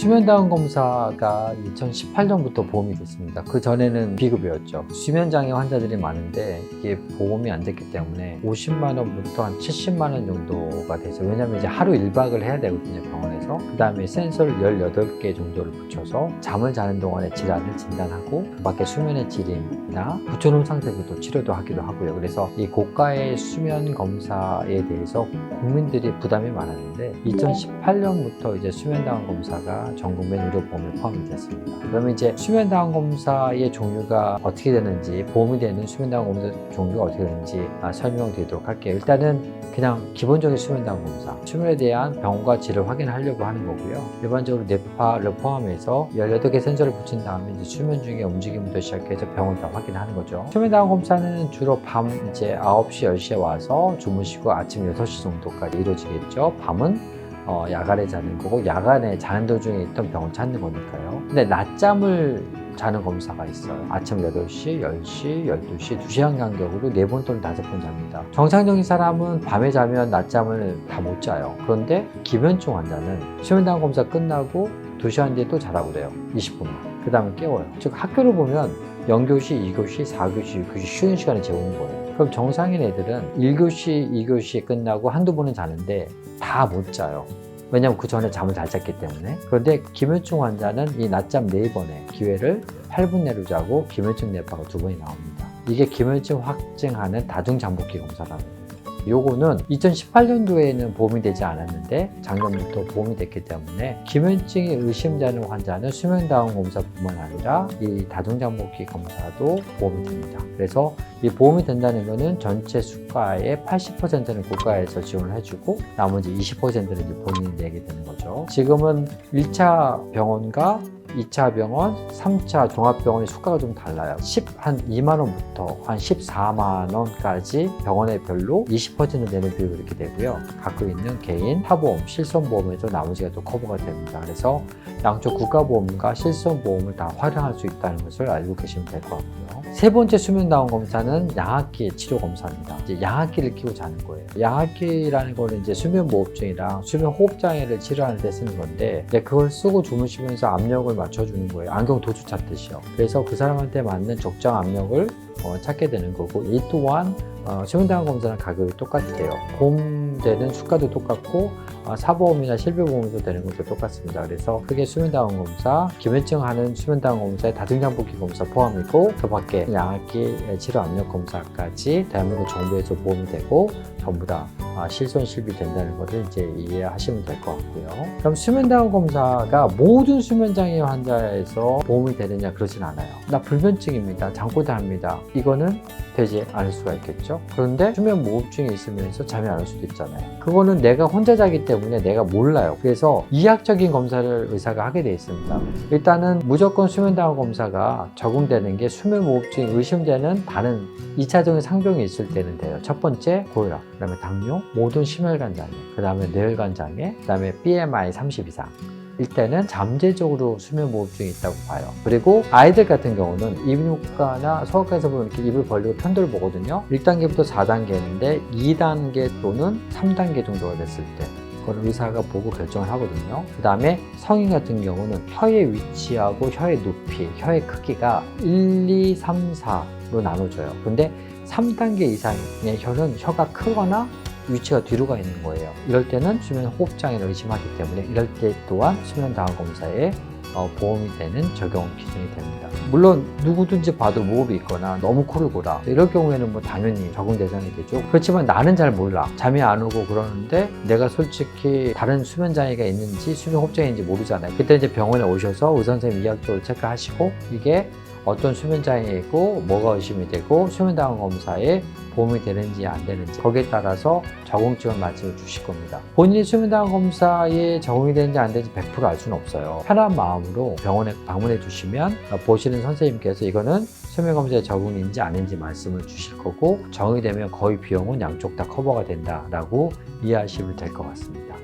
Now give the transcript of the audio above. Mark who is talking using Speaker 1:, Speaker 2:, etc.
Speaker 1: 수면다운 검사가 2018년부터 보험이 됐습니다. 그 전에는 비급여였죠. 수면장애 환자들이 많은데 이게 보험이 안 됐기 때문에 50만 원부터 한 70만 원 정도가 되죠. 왜냐면 이제 하루 1박을 해야 되거든요, 병원에서. 그 다음에 센서를 18개 정도를 붙여서 잠을 자는 동안에 질환을 진단하고 그 밖에 수면의 질이나 붙여놓은 상태도 또 치료도 하기도 하고요. 그래서 이 고가의 수면 검사에 대해서 국민들이 부담이 많았는데 2018년부터 이제 수면다운 검사가 전국민 의료보험에 포함이 됐습니다. 그러면 이제 수면다운 검사의 종류가 어떻게 되는지, 보험이 되는 수면다운 검사 종류가 어떻게 되는지 설명드리도록 할게요. 일단은 그냥 기본적인 수면다운 검사, 수면에 대한 병과 질을 확인하려고 하는 거고요. 일반적으로 뇌파를 포함해서 18개 센서를 붙인 다음에 이제 수면 중에 움직임부터 시작해서 병을 다 확인하는 거죠. 수면다운 검사는 주로 밤 이제 9시, 10시에 와서 주무시고 아침 6시 정도까지 이루어지겠죠. 밤은 야간에 자는 거고, 야간에 자는 도중에 있던 병을 찾는 거니까요. 근데 낮잠을 자는 검사가 있어요. 아침 8시, 10시, 12시 2시간 간격으로 4번 또는 5번 잡니다. 정상적인 사람은 밤에 자면 낮잠을 다 못 자요. 그런데 기면증 환자는 수면다운 검사 끝나고 2시간 뒤에 또 자라고 그래요. 20분만. 그 다음에 깨워요. 즉 학교를 보면 0교시, 2교시, 4교시, 6교시 쉬는 시간에 재우는 거예요. 그럼 정상인 애들은 1교시, 2교시 끝나고 한두 번은 자는데 다 못 자요. 왜냐면 그 전에 잠을 잘 잤기 때문에. 그런데 기면증 환자는 이 낮잠 4번의 기회를 8분 내로 자고 기면증 뇌파가 2번이 나옵니다. 이게 기면증 확증하는 다중잠복기 검사라는 거예요. 요거는 2018년도에는 보험이 되지 않았는데 작년부터 보험이 됐기 때문에 기면증이 의심되는 환자는 수면다운 검사뿐만 아니라 이 다중잠복기 검사도 보험이 됩니다. 그래서 이 보험이 된다는 거는 전체 수가의 80%는 국가에서 지원을 해주고 나머지 20%는 이제 본인이 내게 되는 거죠. 지금은 1차 병원과 2차 병원, 3차 종합병원의 수가가 좀 달라요. 한 2만 원부터 한 14만 원까지 병원에 별로 20% 내는 비율로 이렇게 되고요. 갖고 있는 개인, 타보험, 실손보험에도 나머지가 또 커버가 됩니다. 그래서 양쪽 국가보험과 실손보험을 다 활용할 수 있다는 것을 알고 계시면 될 것 같고요. 세 번째 수면다운 검사는 양압기 치료 검사입니다. 이제 양압기를 끼고 자는 거예요. 양압기라는 거는 이제 수면무호흡증이랑 수면호흡장애를 치료하는 데 쓰는 건데 그걸 쓰고 주무시면서 압력을 맞춰주는 거예요. 안경 도수 찾듯이요. 그래서 그 사람한테 맞는 적정 압력을 찾게 되는 거고, 이 또한 수면다운 검사는 가격이 똑같아요. 보험되는 수가도 똑같고 사보험이나 실비보험도 되는 것도 똑같습니다. 그래서 크게 수면다운 검사, 기면증 하는 수면다운 검사에 다중잠복기 검사 포함이고, 그 밖에 양압기 치료 압력 검사까지 대한민국 정부에서 보험이 되고 전부 다 실손 실비 된다는 것을 이제 이해하시면 될 것 같고요. 그럼 수면다운 검사가 모든 수면장애 환자에서 보험이 되느냐, 그러진 않아요. 나 불면증입니다, 잠꼬대 합니다, 이거는 되지 않을 수가 있겠죠. 그런데 수면 무호흡증이 있으면서 잠이 안 올 수도 있잖아요. 그거는 내가 혼자 자기 때문에 내가 몰라요. 그래서 이학적인 검사를 의사가 하게 돼 있습니다. 일단은 무조건 수면다운 검사가 적용되는 게 수면 무호흡증이 의심되는 다른 2차적인 상병이 있을 때는 돼요. 첫 번째 고혈압, 그 다음에 당뇨, 모든 심혈관 장애, 그 다음에 뇌혈관 장애, 그 다음에 BMI 30 이상 이때는 잠재적으로 수면무호흡증이 있다고 봐요. 그리고 아이들 같은 경우는 이비인후과나 소아과에서 보면 이렇게 입을 벌리고 편도를 보거든요. 1단계부터 4단계인데 2단계 또는 3단계 정도가 됐을 때 그걸 의사가 보고 결정을 하거든요. 그 다음에 성인 같은 경우는 혀의 위치하고 혀의 높이, 혀의 크기가 1, 2, 3, 4로 나눠져요. 근데 3단계 이상의 혀는 혀가 크거나 위치가 뒤로 가 있는 거예요. 이럴 때는 수면 호흡장애를 의심하기 때문에 이럴 때 또한 수면다운 검사에 보험이 되는 적용 기준이 됩니다. 물론 누구든지 봐도 무호흡이 있거나 너무 코를 골아, 이럴 경우에는 뭐 당연히 적용 대상이 되죠. 그렇지만 나는 잘 몰라, 잠이 안 오고 그러는데 내가 솔직히 다른 수면 장애가 있는지 수면 호흡장애인지 모르잖아요. 그때 이제 병원에 오셔서 의사 선생님 이학적으로 체크하시고 이게 어떤 수면 장애이고 뭐가 의심이 되고 수면다운 검사에 보험이 되는지 안 되는지 거기에 따라서 적응증을 말씀해 주실 겁니다. 본인이 수면다운 검사에 적응이 되는지 안 되는지 100% 알 수는 없어요. 편한 마음으로 병원에 방문해 주시면 보시는 선생님께서 이거는 수면검사에 적응인지 아닌지 말씀을 주실 거고, 정의되면 거의 비용은 양쪽 다 커버가 된다라고 이해하시면 될 것 같습니다.